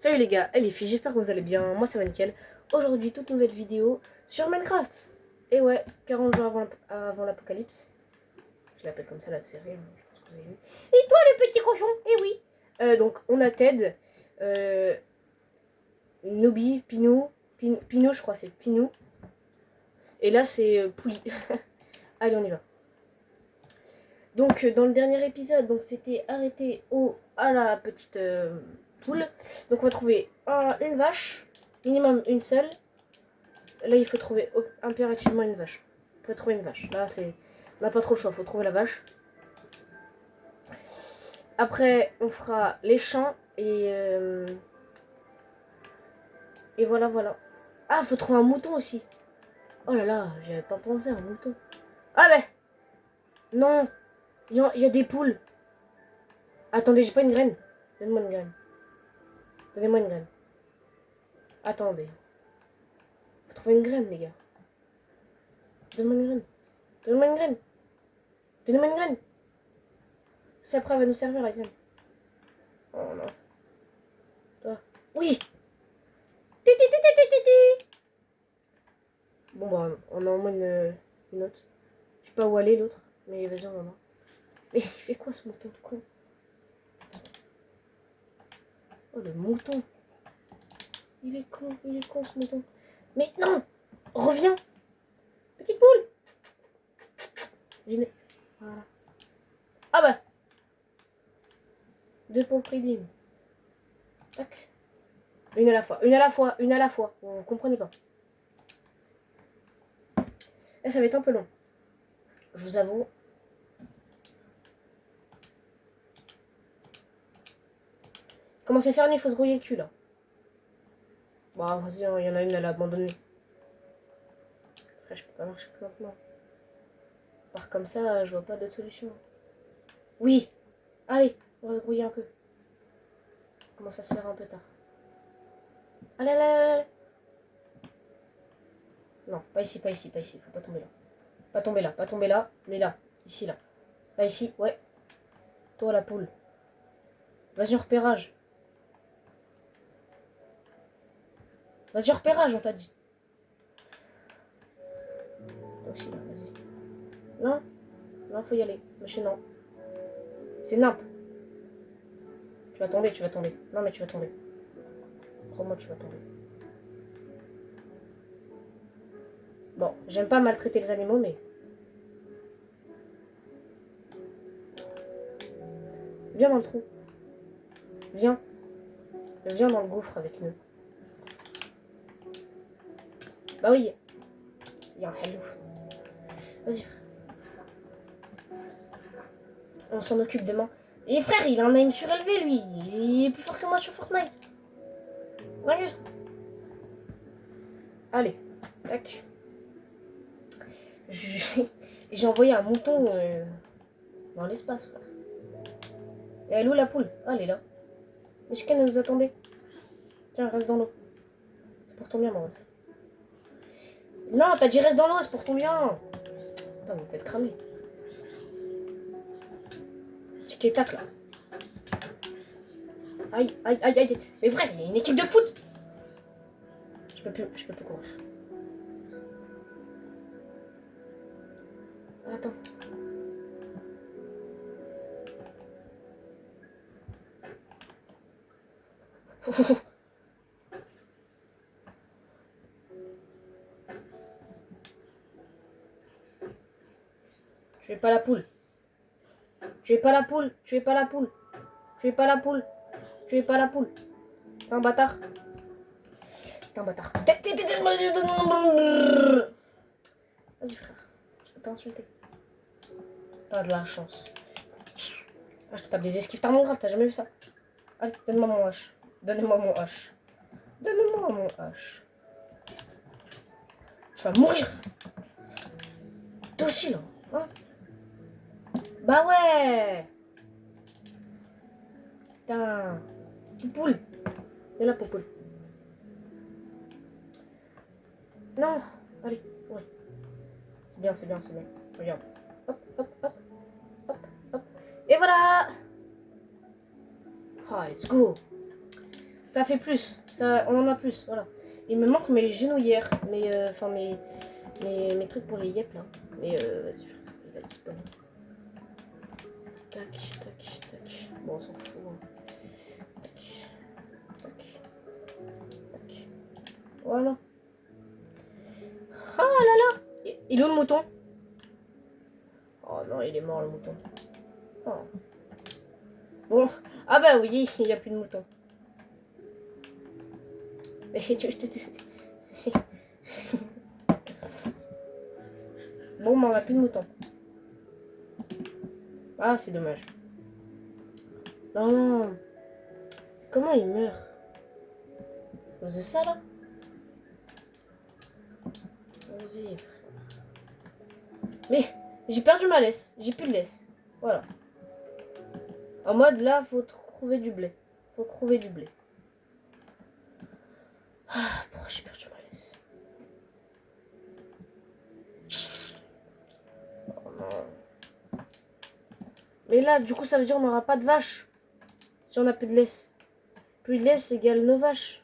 Salut les gars et les filles, j'espère que vous allez bien, moi ça va nickel. Aujourd'hui, toute nouvelle vidéo sur Minecraft. Et ouais, 40 jours avant l'apocalypse. Je l'appelle comme ça la série, hein, je pense que vous avez vu. Et toi le petit cochon, eh oui. Donc on a Ted, Nobi, Pinou, Pinou je crois c'est Pinou. Et là c'est Pouli. Allez on y va. Donc dans le dernier épisode, on s'était arrêté à la petite poule. Donc on va trouver une vache, minimum une seule. Là il faut trouver impérativement une vache. Il faut trouver une vache. Là c'est, on n'a pas trop le choix, il faut trouver la vache. Après on fera les champs et voilà. Ah, il faut trouver un mouton aussi. Oh là là, j'avais pas pensé à un mouton. Ah ben non, il y a des poules. Attendez, j'ai pas une graine. Donne-moi une graine. Donnez-moi une graine. Attendez. Faut trouver une graine, les gars. Donne-moi une graine. Donne-moi une graine. Donnez-moi une graine. C'est après, elle va nous servir la graine. Oh non. Toi. Oui. Bon, bah, on a au moins une autre. Je sais pas où aller l'autre. Mais vas-y, on va voir. Mais il fait quoi ce mouton de con? Oh, le mouton. Il est con ce mouton. Mais non. Reviens. Petite poule. Voilà. Ah bah. Deux pompes prix. Tac. Une à la fois. Vous comprenez pas. Là, ça va être un peu long. Je vous avoue. Comment c'est faire, il faut se grouiller le cul là. Bon, vas-y, il y en a une, elle a abandonné. Après, je peux pas marcher plus lentement. Par comme ça, je vois pas d'autre solution. Oui. Allez, on va se grouiller un peu. Commence à se faire un peu tard. Allez. Non, pas ici. Faut pas tomber là. Pas tomber là. Mais là. Ici, là. Pas ici, ouais. Toi, la poule. Vas-y, en repérage. Vas-y, en repérage, on t'a dit. Toi aussi, là, vas-y. Non, faut y aller. Monsieur, non. C'est nimp. Tu vas tomber. Non, mais tu vas tomber. Crois-moi, tu vas tomber. Bon, j'aime pas maltraiter les animaux, mais... Viens dans le trou. Viens dans le gouffre avec nous. Bah oui. Il y a un hello. Vas-y, frère. On s'en occupe demain. Et frère, il a un aim surélevé, lui. Il est plus fort que moi sur Fortnite. Marius. Allez. Tac. J'ai envoyé un mouton dans l'espace, frère. Et elle est où la poule? Ah, elle est là. Mais qu'elle nous attendait. Tiens, reste dans l'eau. C'est pour ton bien, mon ref. Non, t'as dit reste dans l'eau, c'est pour ton bien. Putain, vous me faites cramer. Tic et tac là. Aïe. Mais frère, il y a une équipe de foot. Je peux plus courir. Attends. Tu es pas la poule. T'es un bâtard. Vas-y frère. Je peux pas insulter. T'as de la chance. Ah, je te tape des esquives tellement grave, t'as jamais vu ça. Allez, donne-moi mon hache. Donnez-moi mon hache. Tu vas mourir. Toi aussi là. Hein? Bah ouais. Putain. Petite poule. Viens là, poule. Non. Allez, ouais. C'est bien. Regarde. Hop. Et voilà. Ah, let's go. Ça fait plus. Ça, on en a plus, voilà. Il me manque mes genouillères, enfin mes trucs pour les yep là. Mais vas-y, il va disparaître. Tac, tac, tac. Bon, on s'en fout. Hein. Tac, tac, tac. Voilà. Ah là là. Il est où le mouton? Oh non, il est mort le mouton. Oh. Bon. Ah bah oui, il n'y a plus de mouton. Bon, mais on a plus de mouton. Ah, c'est dommage. Non. Comment il meurt? C'est ça là? Vas-y. Mais j'ai perdu ma laisse. J'ai plus de laisse. Voilà. En mode là, faut trouver du blé. Faut trouver du blé. Ah, pourquoi j'ai perdu ma laisse? Oh non. Mais là, du coup, ça veut dire qu'on n'aura pas de vaches. Si on a plus de laisse. Plus de laisse égale nos vaches.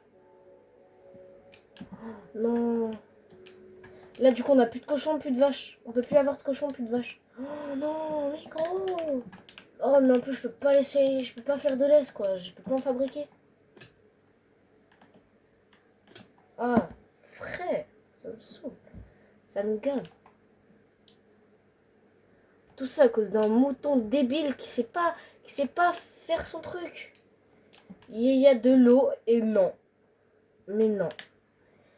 Oh, non. Là, du coup, on a plus de cochons, plus de vaches. On peut plus avoir de cochons, plus de vaches. Oh non, mais gros. Oh, mais en plus, je peux pas laisser. Je peux pas faire de laisse, quoi. Je peux pas en fabriquer. Ah, frère. Ça me saoule. Ça me gave. Tout ça à cause d'un mouton débile qui sait pas faire son truc. Il y a de l'eau et non. Mais non.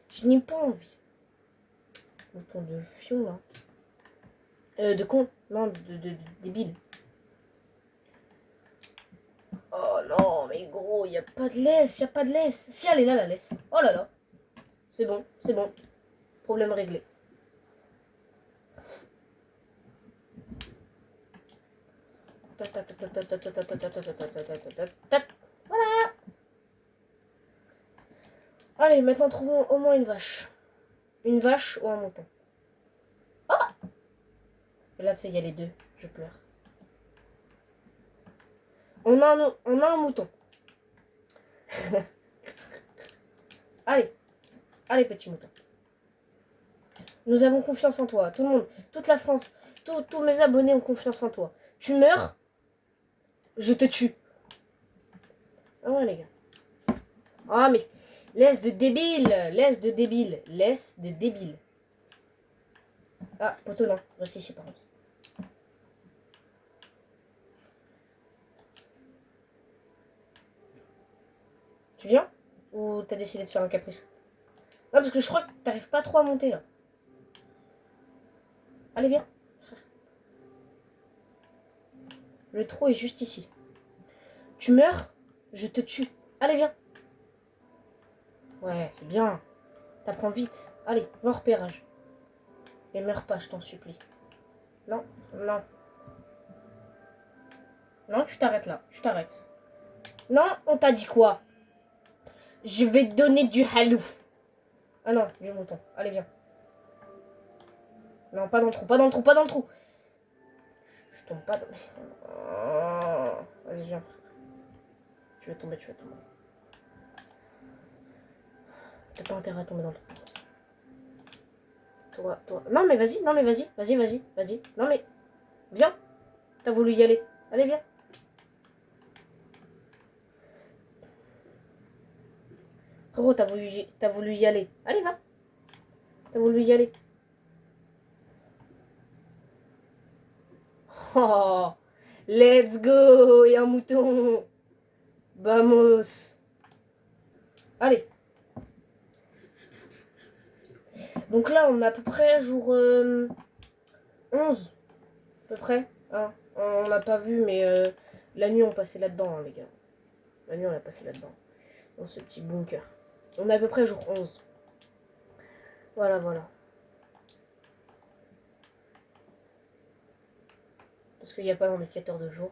Je n'ai pas envie. Mouton de fion, là. De con. Non, de débile. Oh non, mais gros, il n'y a pas de laisse, il n'y a pas de laisse. Si, elle est là, la laisse. Oh là là. C'est bon, c'est bon. Problème réglé. Voilà. Allez, maintenant trouvons au moins une vache. Une vache ou un mouton. Ah. Et là, tu sais, il y a les deux. Je pleure. On a un mouton. Allez. Allez, petit mouton. Nous avons confiance en toi. Tout le monde, toute la France, tous mes abonnés ont confiance en toi. Tu meurs, je te tue. Ah ouais, les gars. Ah, mais laisse de débile. Laisse de débile. Laisse de débile. Ah, poteau, non. Reste ici, par contre. Tu viens? Ou t'as décidé de faire un caprice? Non, parce que je crois que t'arrives pas trop à monter, là. Allez, viens. Le trou est juste ici. Tu meurs, je te tue. Allez, viens. Ouais, c'est bien. T'apprends vite. Allez, va au repérage. Et meurs pas, je t'en supplie. Non, non. Non, tu t'arrêtes là. Tu t'arrêtes. Non, on t'a dit quoi? Je vais te donner du halouf. Ah non, du mouton. Allez, viens. Non, pas dans le trou, pas dans le trou, pas dans le trou. Je tombe pas dans... Oh, vas-y, viens. Tu vas tomber, tu vas tomber. T'as pas intérêt à tomber dans le trou. Toi. Non, mais vas-y, non, mais vas-y. Non, mais viens. T'as voulu y aller. Allez, viens. Frérot, t'as voulu y aller. Allez, va. T'as voulu y aller. Oh, let's go. Et un mouton. Vamos. Allez. Donc là, on est à peu près jour 11. À peu près. Hein. On n'a pas vu, mais la nuit, on passait là-dedans, hein, les gars. La nuit, on a passé là-dedans. Dans ce petit bunker. On est à peu près jour 11. Voilà. Parce qu'il n'y a pas d'indicateur de jour.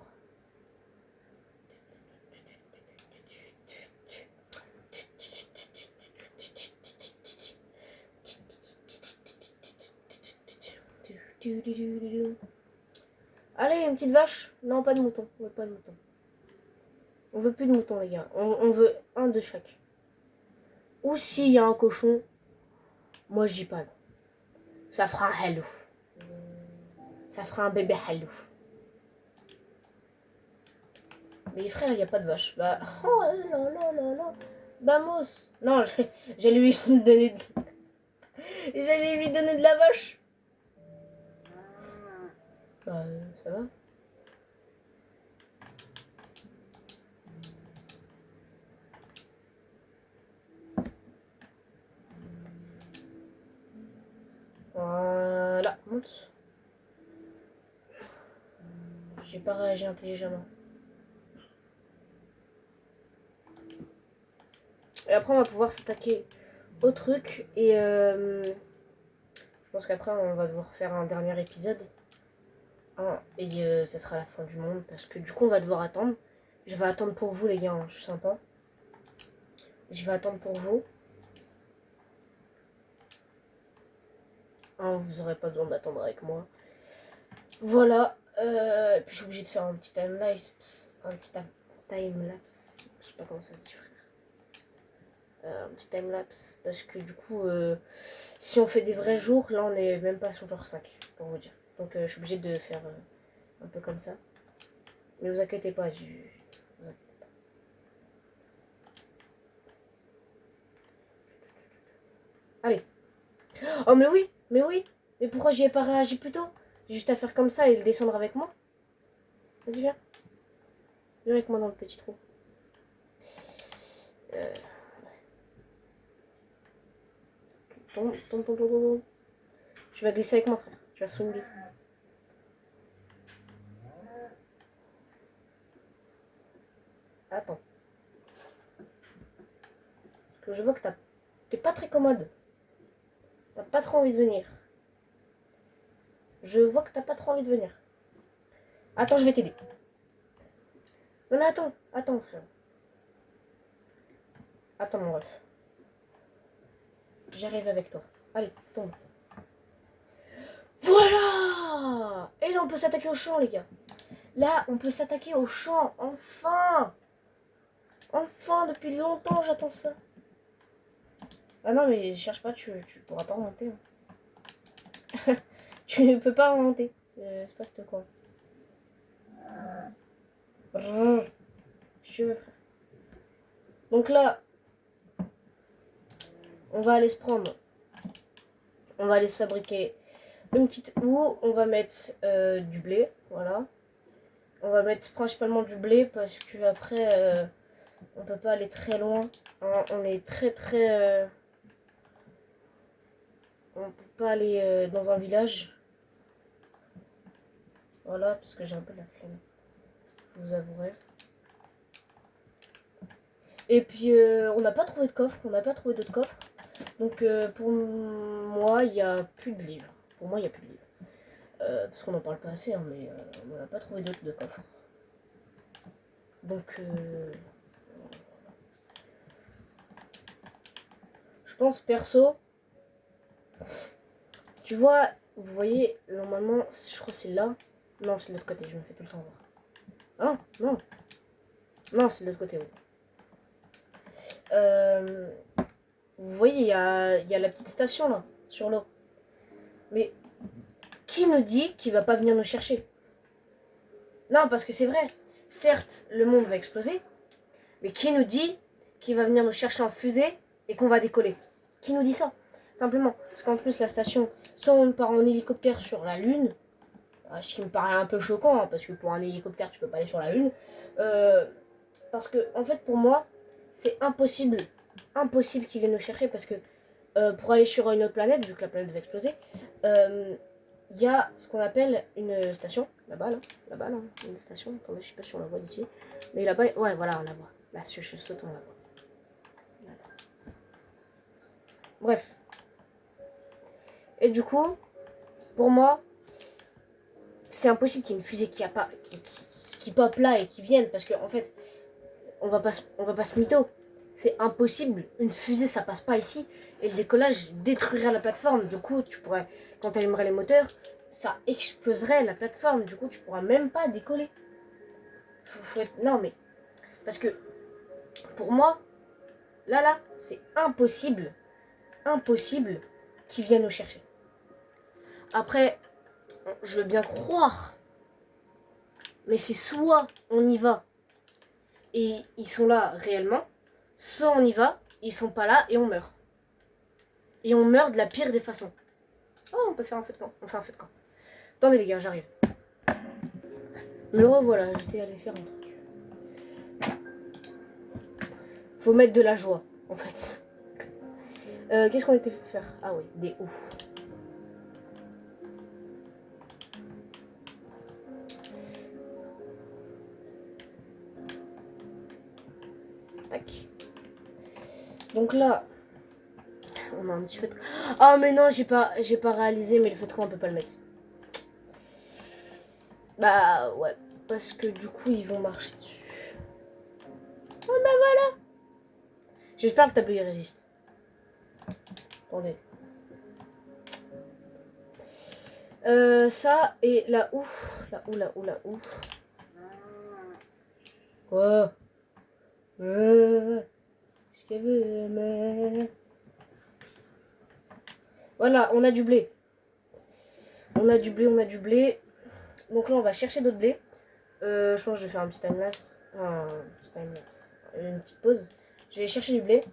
Allez, une petite vache. Non, pas de mouton. On veut pas de mouton. On veut plus de mouton, les gars. On veut un de chaque. ou s'il y a un cochon, moi je dis pas non. Ça fera un halouf. Ça fera un bébé halouf. Mais frère, il n'y a pas de vache. Bah, oh là là là là. Vamos. Non, j'allais lui donner de la vache. Bah, ça va. Voilà, monte. J'ai pas réagi intelligemment. Et après, on va pouvoir s'attaquer au truc. Et je pense qu'après, on va devoir faire un dernier épisode. Et ça sera la fin du monde. Parce que du coup, on va devoir attendre. Je vais attendre pour vous, les gars. Hein, je suis sympa. Je vais attendre pour vous. Hein, vous n'aurez pas besoin d'attendre avec moi. Voilà. Et puis, je suis obligée de faire un petit time-lapse. Un petit time-lapse. Je sais pas comment ça se dit, frère. Un petit time-lapse. Parce que du coup, si on fait des vrais jours, là, on est même pas sur genre 5, pour vous dire. Donc, je suis obligée de faire un peu comme ça. Mais vous inquiétez pas, vous inquiétez pas. Allez. Oh, mais oui, mais oui. Mais pourquoi j'y ai pas réagi plus tôt? J'ai juste à faire comme ça et le descendre avec moi. Vas-y, viens. Viens avec moi dans le petit trou. Tombe. Tu vas glisser avec moi, frère. Tu vas swinger. Attends. Parce que je vois que t'es pas très commode. T'as pas trop envie de venir. Je vois que t'as pas trop envie de venir. Attends, je vais t'aider. Non mais attends frère. Attends mon ref. J'arrive avec toi. Allez, tombe. Voilà. Et là on peut s'attaquer au champ les gars. Là on peut s'attaquer au champ. Enfin. Enfin, depuis longtemps j'attends ça. Ah non mais cherche pas, tu pourras pas remonter. Hein. Tu ne peux pas remonter. C'est pas ce quoi. Je veux, frère. Donc là, on va aller se prendre. On va aller se fabriquer une petite houe. On va mettre du blé. Voilà. On va mettre principalement du blé parce que après on peut pas aller très loin. Hein, on est très on peut pas aller dans un village. Voilà, parce que j'ai un peu la flemme. Je vous avouerai. Et puis on n'a pas trouvé de coffre, on n'a pas trouvé d'autres coffres. Donc pour moi, il n'y a plus de livres. Pour moi, il n'y a plus de livres. Parce qu'on n'en parle pas assez, hein, mais on n'a pas trouvé d'autres de coffres. Donc je pense perso, tu vois, vous voyez, normalement, je crois que c'est là. Non, c'est de l'autre côté, je me fais tout le temps voir. Ah, non. Non, c'est de l'autre côté, oui. Vous voyez, il y a la petite station là, sur l'eau. Mais qui nous dit qu'il va pas venir nous chercher? Non, parce que c'est vrai. Certes, le monde va exploser. Mais qui nous dit qu'il va venir nous chercher en fusée et qu'on va décoller? Qui nous dit ça? Simplement. Parce qu'en plus, la station, soit on part en hélicoptère sur la Lune, ce qui me paraît un peu choquant, hein, parce que pour un hélicoptère, tu peux pas aller sur la Lune. Parce que, en fait, pour moi, c'est impossible qu'ils viennent nous chercher parce que pour aller sur une autre planète, vu que la planète va exploser, il y a ce qu'on appelle une station, là-bas, là, une station. Attendez, je sais pas si on la voit d'ici. Mais là-bas, ouais, voilà, on la voit. Là, si je saute, on la voit. Là. Bref. Et du coup, pour moi, c'est impossible qu'il y ait une fusée qui pop là et qui vienne, parce qu'en fait, on va pas se mytho. C'est impossible, une fusée ça passe pas ici, et le décollage détruirait la plateforme. Du coup, tu pourrais, quand tu allumerais les moteurs, ça exploserait la plateforme. Du coup, tu pourras même pas décoller. Faut être... Non, mais parce que pour moi, Là, c'est impossible. Impossible qu'ils viennent nous chercher. Après, je veux bien croire. Mais c'est soit on y va et ils sont là réellement, soit on y va, ils sont pas là et on meurt. Et on meurt de la pire des façons. Oh, on peut faire un feu de camp. On fait un feu de camp. Attendez les gars, j'arrive. Me revoilà, j'étais allé faire un truc. Faut mettre de la joie, en fait. Qu'est-ce qu'on était faire? Ah oui, des ouf. Tac. Donc là, on a un petit feu de... Ah mais non, j'ai pas réalisé, mais le feu de camp, on peut pas le mettre. Bah ouais, parce que du coup, ils vont marcher dessus. Oh bah voilà. J'espère que le tableau il résiste. Attendez. Ça et là où. Quoi? Qu'est-ce qu'elle veut, mais... Voilà, on a du blé. On a du blé. Donc là, on va chercher d'autres blé. Je pense que je vais faire un petit timelapse. Une petite pause. Je vais chercher du blé.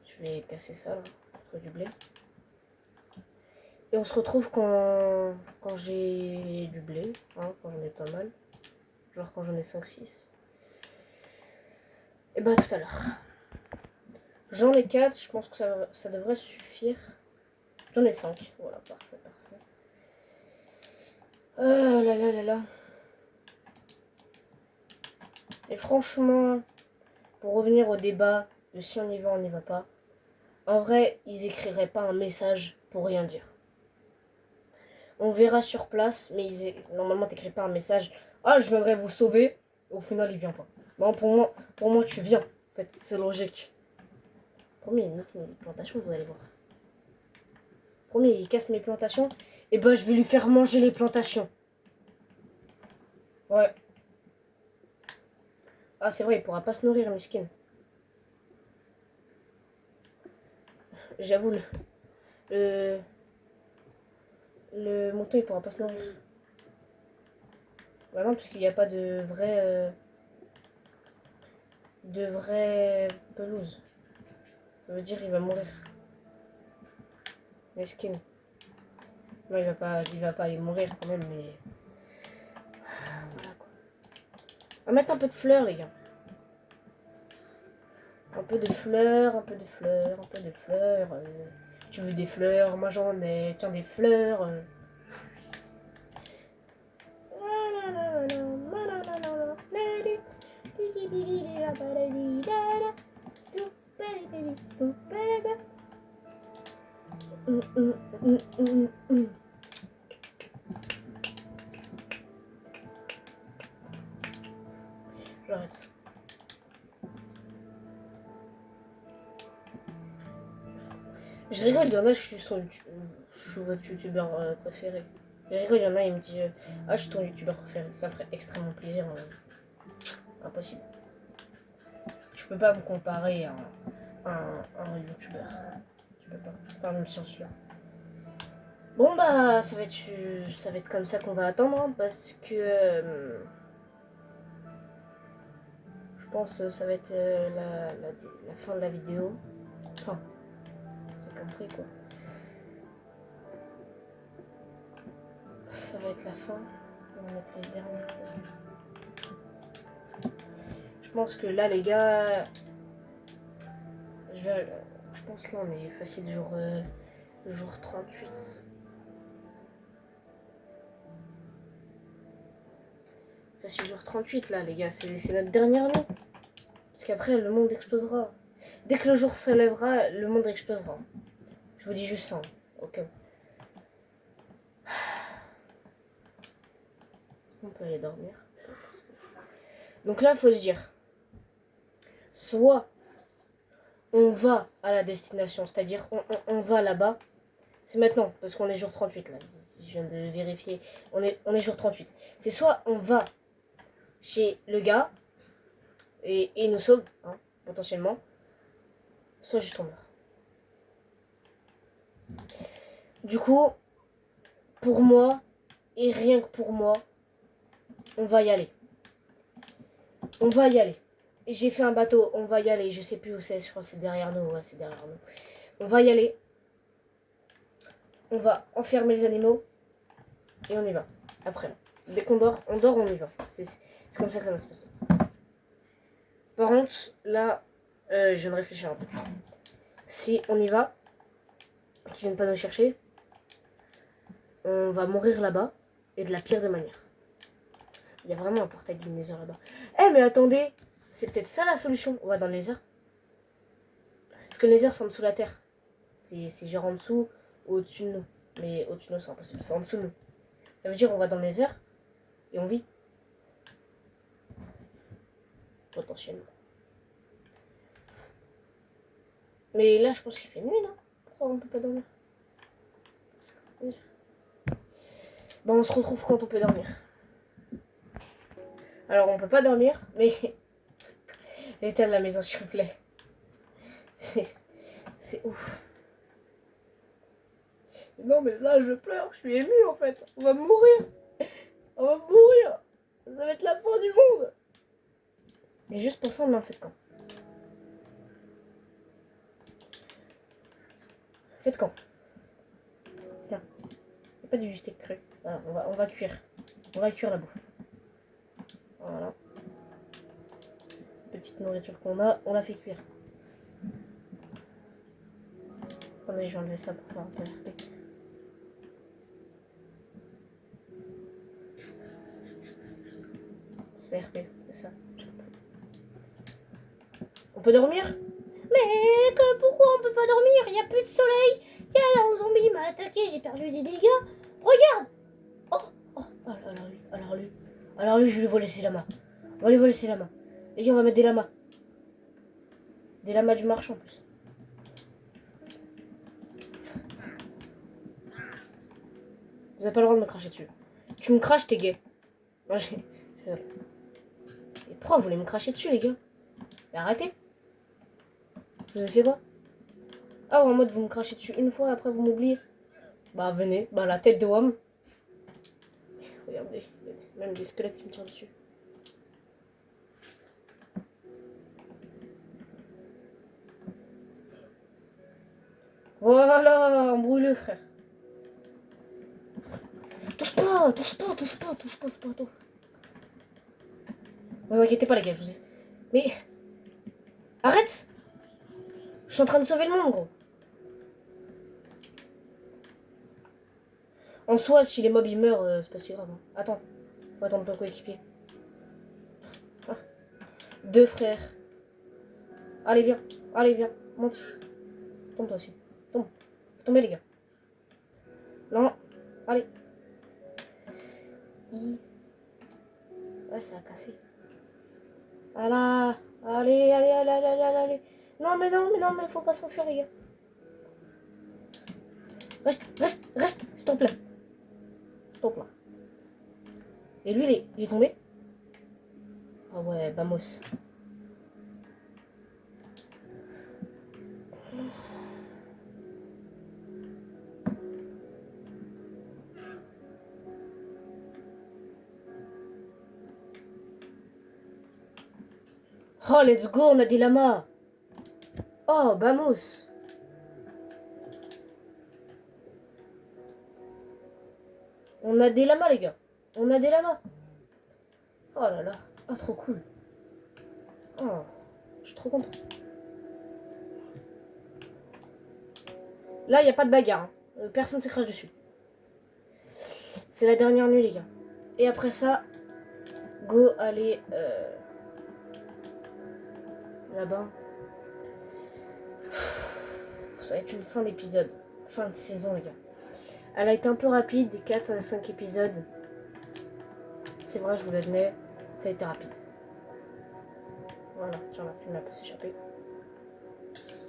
Je vais casser ça, là. Pour du blé. Et on se retrouve quand j'ai du blé. Hein, quand j'en ai pas mal. Genre quand j'en ai 5-6. Et bah tout à l'heure. J'en ai 4. Je pense que ça devrait suffire. J'en ai 5. Voilà, parfait. Là. Et franchement, pour revenir au débat de si on y va, on n'y va pas, en vrai, ils écriraient pas un message pour rien dire. On verra sur place, mais normalement, t'écris pas un message. Ah, je viendrai vous sauver. Au final, il vient pas. Non, pour moi, tu viens. En fait, c'est logique. Premier, il nique mes plantations, vous allez voir. Premier, il casse mes plantations. Et ben, je vais lui faire manger les plantations. Ouais. Ah, c'est vrai, il pourra pas se nourrir, miskin. J'avoue, le mouton, il pourra pas se nourrir. Bah non, parce qu'il n'y a pas de vraie pelouse. Ça veut dire qu'il va mourir. Mesquine. Non, il va pas aller mourir quand même, mais... Voilà quoi. On va mettre un peu de fleurs, les gars. Un peu de fleurs. Tu veux des fleurs? Moi j'en ai. Tiens, des fleurs. J'arrête. Je rigole, il y en a, je suis votre youtubeur préféré. Je rigole, il y en a, il me dit ah, je suis ton youtubeur préféré. Ça ferait extrêmement plaisir. Impossible. Je peux pas me comparer à un youtubeur. Je peux pas même censure. Bon bah ça va être comme ça qu'on va attendre hein, parce que je pense que ça va être la fin de la vidéo. Enfin, j'ai compris quoi. Ça va être la fin. On va mettre les derniers. Je pense que là les gars, je pense là on est facile jour 38. Facile jour 38 là les gars, c'est notre dernière nuit. Parce qu'après le monde explosera. Dès que le jour se lèvera, le monde explosera. Je vous dis juste ça, au cas où. On peut aller dormir. Donc là, il faut se dire, soit on va à la destination, c'est-à-dire on va là-bas. C'est maintenant, parce qu'on est jour 38 là. Je viens de vérifier. On est jour 38. C'est soit on va chez le gars et il nous sauve, hein, potentiellement, soit juste on meurt. Du coup, pour moi, et rien que pour moi, on va y aller. On va y aller. J'ai fait un bateau, on va y aller. Je sais plus où c'est, je crois que c'est derrière nous. Ouais, c'est derrière nous. On va y aller. On va enfermer les animaux. Et on y va. Après, là. Dès qu'on dort, on y va. C'est comme ça que ça va se passer. Par contre, là, je viens de réfléchir un peu. Si on y va, qu'ils viennent pas nous chercher, on va mourir là-bas. Et de la pire des manières. Il y a vraiment un portail du Nether là-bas. Eh, mais attendez, c'est peut-être ça la solution. On va dans le Nether. Parce que le Nether, c'est en dessous de la terre. C'est genre en dessous ou au-dessus de nous. Mais au-dessus de nous, c'est impossible. C'est en dessous de nous. Ça veut dire on va dans le Nether et on vit. Potentiellement. Mais là, je pense qu'il fait nuit, non? Pourquoi on peut pas dormir? Bon, on se retrouve quand on peut dormir. Alors, on peut pas dormir, mais... Éteins la maison, s'il vous plaît. C'est ouf. Non, mais là, je pleure. Je suis émue, en fait. On va mourir. On va mourir. Ça va être la fin du monde. Mais juste pour ça, on met un feu de camp. Feu de camp. Tiens. Il n'y a pas du steak cru. Voilà, on va cuire. On va cuire la bouffe. Voilà. Petite nourriture qu'on a, on la fait cuire. Attendez, je vais enlever ça pour faire un peu RP. C'est RP, c'est ça. On peut dormir? Mais pourquoi on peut pas dormir? Il n'y a plus de soleil. Il y a un zombie m'a attaqué, j'ai perdu des dégâts. Regarde! Alors lui, je vais lui laisser la main. On va lui laisser la main. Les gars, on va mettre des lamas. Des lamas du marché en plus. Vous n'avez pas le droit de me cracher dessus. Tu me craches, t'es gay. Non, et pourquoi vous voulez me cracher dessus, les gars? Mais arrêtez. Je vous ai fait quoi? Ah, en mode vous me crachez dessus une fois, après vous m'oubliez. Bah venez, bah la tête de Wam. Regardez, il y a même des squelettes qui me tirent dessus. Voilà, embrouille-le, frère. Touche pas, c'est pas tout. Vous inquiétez pas, les gars, je vous ai... Mais... Arrête! Je suis en train de sauver le monde, gros. En soi, si les mobs ils meurent, c'est pas si grave. Hein. Attends, faut attendre ton coéquipier. Ah. 2 frères. Allez, viens, monte. Tombe toi aussi. Tombe. Tombez, les gars. Non, allez. Ouais, ça a cassé. Voilà. Allez. Non, mais faut pas s'enfuir, les gars. Reste, stop là. Et lui, il est tombé. Ah ouais, vamos. Oh, let's go, on a des lamas. Oh, vamos. On a des lamas, les gars. On a des lamas. Oh là là. Ah, trop cool. Oh, je suis trop content. Là, il n'y a pas de bagarre. Hein. Personne ne se crache dessus. C'est la dernière nuit, les gars. Et après ça, go aller là-bas. Ça va être une fin d'épisode. Fin de saison, les gars. Elle a été un peu rapide, des 4 à 5 épisodes. C'est vrai, je vous l'admets. Ça a été rapide. Voilà, tiens, la film n'a pas s'échapper.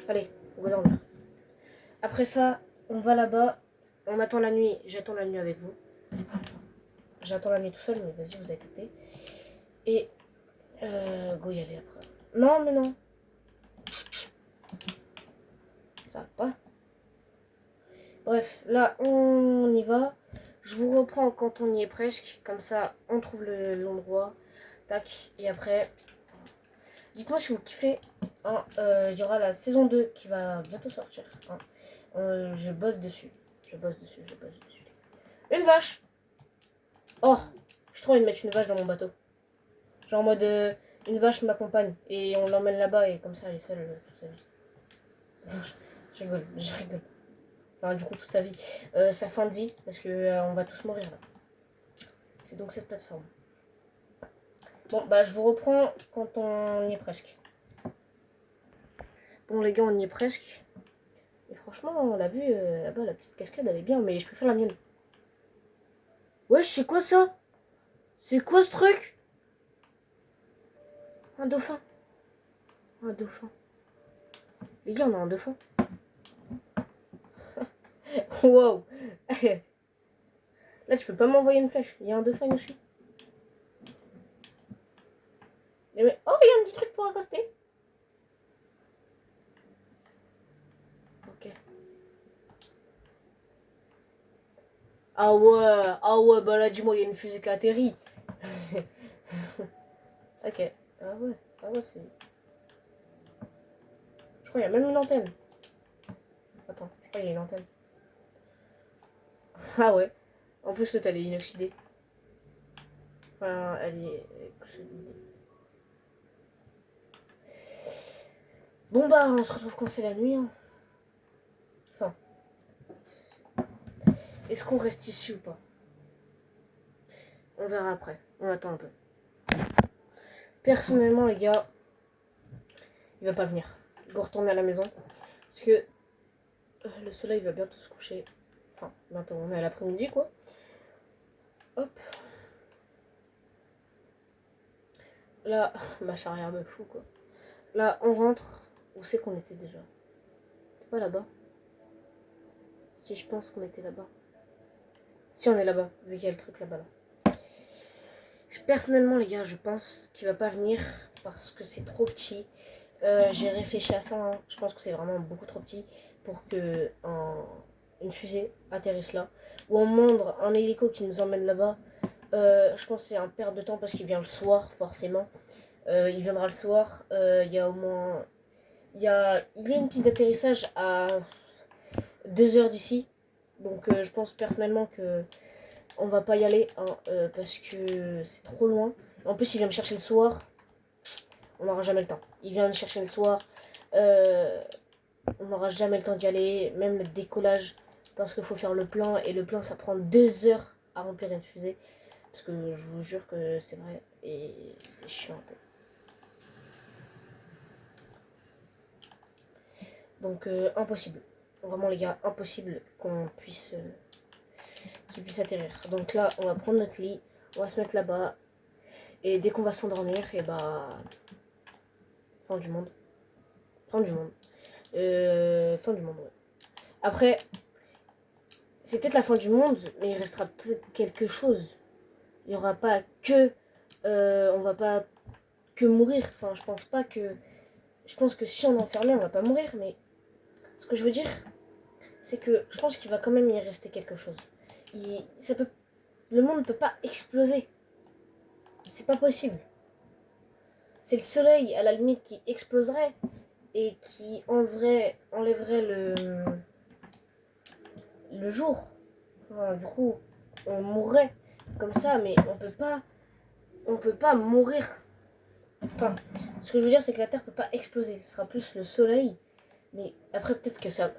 Allez, on va dormir. Après ça, on va là-bas. On attend la nuit. J'attends la nuit avec vous. J'attends la nuit tout seul, mais vas-y, vous avez capté. Et go y aller après. Non, mais non. Bref, là, on y va. Je vous reprends quand on y est presque. Comme ça, on trouve l'endroit. Tac. Et après, dites-moi si vous kiffez. Hein, y aura la saison 2 qui va bientôt sortir. Hein. Je bosse dessus. Je bosse dessus. Une vache. Oh, j'ai trop envie de mettre une vache dans mon bateau. Genre en mode, une vache m'accompagne. Et on l'emmène là-bas et comme ça, elle est seule toute sa vie. Je rigole. Enfin, du coup, toute sa vie. Sa fin de vie, parce que on va tous mourir là. C'est donc cette plateforme. Bon, bah, je vous reprends quand on y est presque. Bon, les gars, on y est presque. Et franchement, on l'a vu là-bas, la petite cascade, elle est bien, mais je préfère la mienne. Wesh, c'est quoi ça? C'est quoi ce truc? Un dauphin. Un dauphin. Les gars, on a un dauphin. Wow. Là, tu peux pas m'envoyer une flèche. Il y a un dauphin dessus. Mais... Oh, il y a un petit truc pour accoster. Ok. Ah ouais, bah là, dis-moi, il y a une fusée qui a atterri. Ok. Ah ouais, c'est... Je crois qu'il y a même une antenne. Attends, je crois qu'il y a une antenne. Ah ouais. En plus, l'autre, elle est inoxydée. Enfin, elle est oxydée. Bon bah, on se retrouve quand c'est la nuit. Hein. Enfin, est-ce qu'on reste ici ou pas? On verra après. On attend un peu. Personnellement, les gars, il va pas venir. Je vais retourner à la maison. Parce que le soleil va bientôt se coucher. Enfin, bientôt, on est à l'après-midi, quoi. Hop. Là, ma charrière de fou, quoi. Là, on rentre. Où c'est qu'on était déjà? C'est pas là-bas. Si je pense qu'on était là-bas. Si on est là-bas, vu qu'il y a le truc là-bas là. Personnellement les gars, je pense qu'il va pas venir parce que c'est trop petit. J'ai réfléchi à ça, hein. Je pense que c'est vraiment beaucoup trop petit pour que une fusée atterrisse là. Ou on montre un hélico qui nous emmène là-bas. Je pense que c'est un perte de temps parce qu'il vient le soir forcément. Il viendra le soir. Il y a au moins... Il y a une piste d'atterrissage à 2 heures d'ici. Donc je pense personnellement que on va pas y aller hein, parce que c'est trop loin. En plus il vient me chercher le soir. On n'aura jamais le temps. Il vient me chercher le soir. On n'aura jamais le temps d'y aller. Même le décollage. Parce qu'il faut faire le plan. Et le plan ça prend 2 heures à remplir une fusée. Parce que je vous jure que c'est vrai. Et c'est chiant un peu. Donc impossible. Vraiment les gars, impossible qu'on puisse... qu'il puisse atterrir. Donc là, on va prendre notre lit, on va se mettre là-bas, et dès qu'on va s'endormir, et bah... Fin du monde. Fin du monde. Fin du monde, ouais. Après, c'est peut-être la fin du monde, mais il restera peut-être quelque chose. Il n'y aura pas que... on va pas que mourir. Enfin, je pense pas que... Je pense que si on est enfermé, on va pas mourir, mais... Ce que je veux dire, c'est que je pense qu'il va quand même y rester quelque chose. Ça peut... Le monde ne peut pas exploser. C'est pas possible. C'est le soleil, à la limite, qui exploserait et qui enlèverait le jour. Enfin, du coup, on mourrait comme ça, mais on peut pas mourir. Enfin, ce que je veux dire, c'est que la Terre peut pas exploser. Ce sera plus le soleil. Mais après, peut-être que ça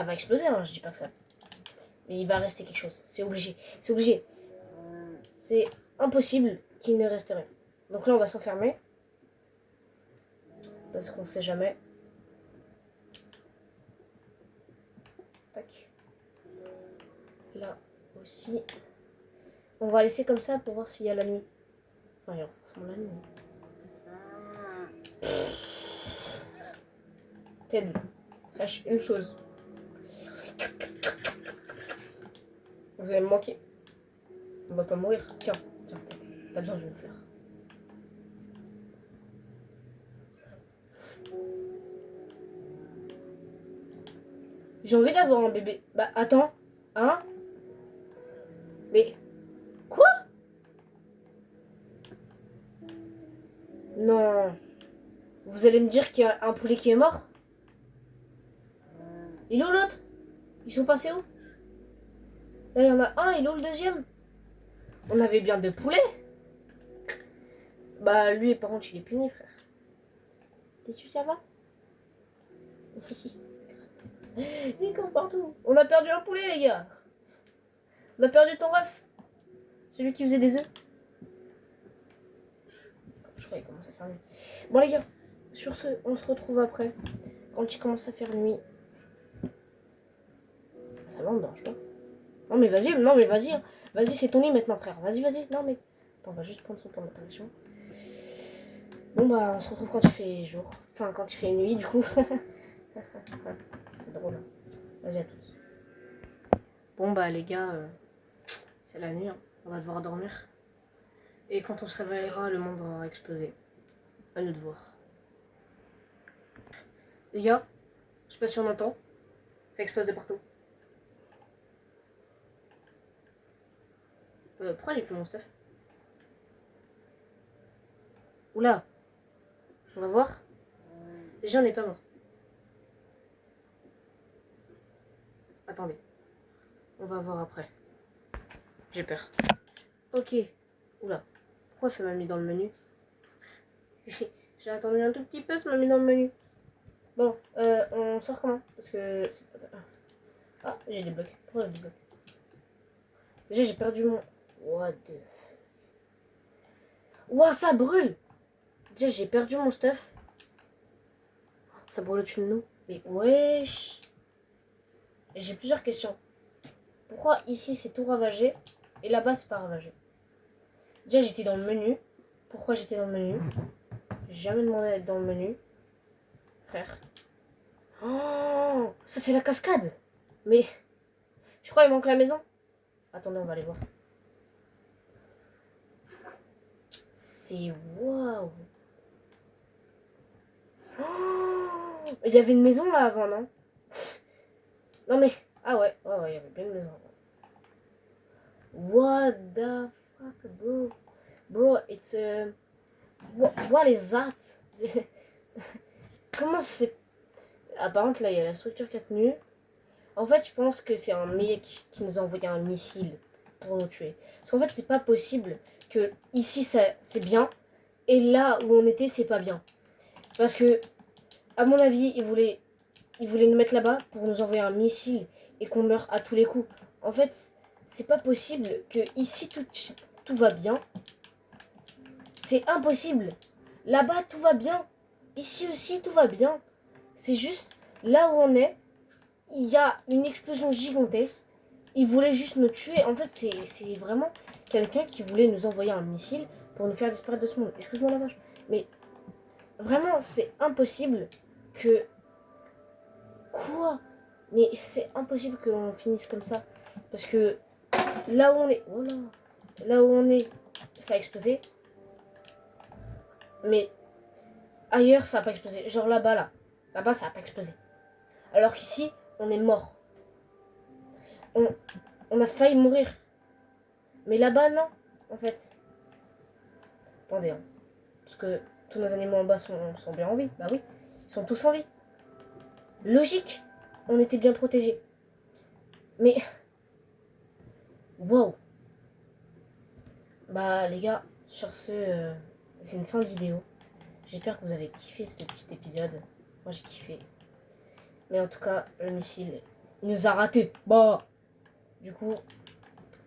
va exploser, hein, je dis pas que ça. Mais il va rester quelque chose. C'est obligé. C'est obligé. C'est impossible qu'il ne reste rien. Donc là, on va s'enfermer. Parce qu'on sait jamais. Tac. Là aussi. On va laisser comme ça pour voir s'il y a la nuit. Enfin, il y a forcément la nuit. Ted, sache une chose. Vous allez me manquer. On va pas mourir. Tiens, Ted, t'as besoin d'une fleur. J'ai envie d'avoir un bébé. Bah attends. Hein? Mais quoi? Non. Vous allez me dire qu'il y a un poulet qui est mort? Il est où l'autre? Ils sont passés où? Là, il y en a un, il est où le deuxième? On avait bien deux poulets. Bah, lui, par contre, il est puni, frère. T'es sûr, ça va? Il court partout. On a perdu un poulet, les gars. On a perdu ton ref. Celui qui faisait des œufs. Je crois qu'il commence à faire nuit. Bon, les gars, sur ce, on se retrouve après. Quand il commence à faire nuit. Ça va, on ne dérange pas. Non, mais vas-y, vas-y. Vas-y, c'est ton lit maintenant, frère. Vas-y. Non, mais. Attends, on va juste prendre son temps d'apparition. Bon, bah, on se retrouve quand il fait jour. Enfin, quand il fait nuit, du coup. C'est drôle. Hein. Vas-y, à tous. Bon, bah, les gars, c'est la nuit. Hein. On va devoir dormir. Et quand on se réveillera, le monde aura explosé. À nous de voir. Les gars, je sais pas si on entend. Ça explose de partout. Pourquoi j'ai plus mon stuff? Oula. On va voir. Déjà, on n'est pas mort. Attendez. On va voir après. J'ai peur. Ok. Oula. Pourquoi ça m'a mis dans le menu? J'ai attendu un tout petit peu, ça m'a mis dans le menu. Bon, on sort comment? Parce que... Ah, j'ai des blocs. Pourquoi j'ai des blocs? Déjà, j'ai perdu mon... What the... Ouah, ça brûle! Déjà, j'ai perdu mon stuff. Ça brûle au-dessus de nous. Mais wesh! J'ai plusieurs questions. Pourquoi ici, c'est tout ravagé et là-bas, c'est pas ravagé? Déjà, j'étais dans le menu. Pourquoi j'étais dans le menu? J'ai jamais demandé d'être dans le menu. Frère. Oh! Ça, c'est la cascade! Mais... Je crois qu'il manque la maison. Attendez, on va aller voir. C'est waouh! Oh, il y avait une maison là avant, non? Non mais... Ah ouais, il y avait bien une maison avant. What the fuck, bro? Bro, it's... what is that? Comment c'est... Ah par contre là, il y a la structure qui a tenu. En fait, je pense que c'est un mec qui nous a envoyé un missile pour nous tuer. Parce qu'en fait, c'est pas possible que ici, ça c'est bien, et là où on était, c'est pas bien. Parce que, à mon avis, il voulait nous mettre là-bas pour nous envoyer un missile et qu'on meure à tous les coups. En fait, c'est pas possible que ici tout va bien. C'est impossible. Là-bas, tout va bien. Ici aussi, tout va bien. C'est juste là où on est, il y a une explosion gigantesque. Il voulait juste nous tuer. En fait, c'est vraiment quelqu'un qui voulait nous envoyer un missile pour nous faire disparaître de ce monde. Excuse-moi la vache. Mais vraiment, c'est impossible que... Quoi? Mais c'est impossible que l'on finisse comme ça. Parce que là où on est... Oh là, là où on est, ça a explosé. Mais ailleurs, ça n'a pas explosé. Genre là-bas, là. Là-bas, ça n'a pas explosé. Alors qu'ici, on est mort. On a failli mourir. Mais là-bas, non, en fait. Attendez, hein. Parce que tous nos animaux en bas sont bien en vie. Bah oui, ils sont tous en vie. Logique, on était bien protégés. Mais... Wow. Bah les gars, sur ce, c'est une fin de vidéo. J'espère que vous avez kiffé ce petit épisode. Moi j'ai kiffé. Mais en tout cas, le missile, il nous a ratés. Bah. Du coup,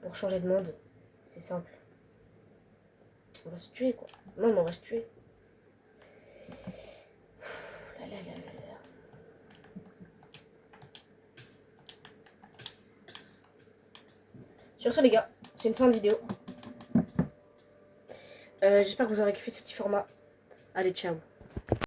pour changer de monde, c'est simple. On va se tuer quoi. Non mais on va se tuer. Là, là, là, là, là. Sur ce les gars, c'est une fin de vidéo. J'espère que vous aurez kiffé ce petit format. Allez, ciao.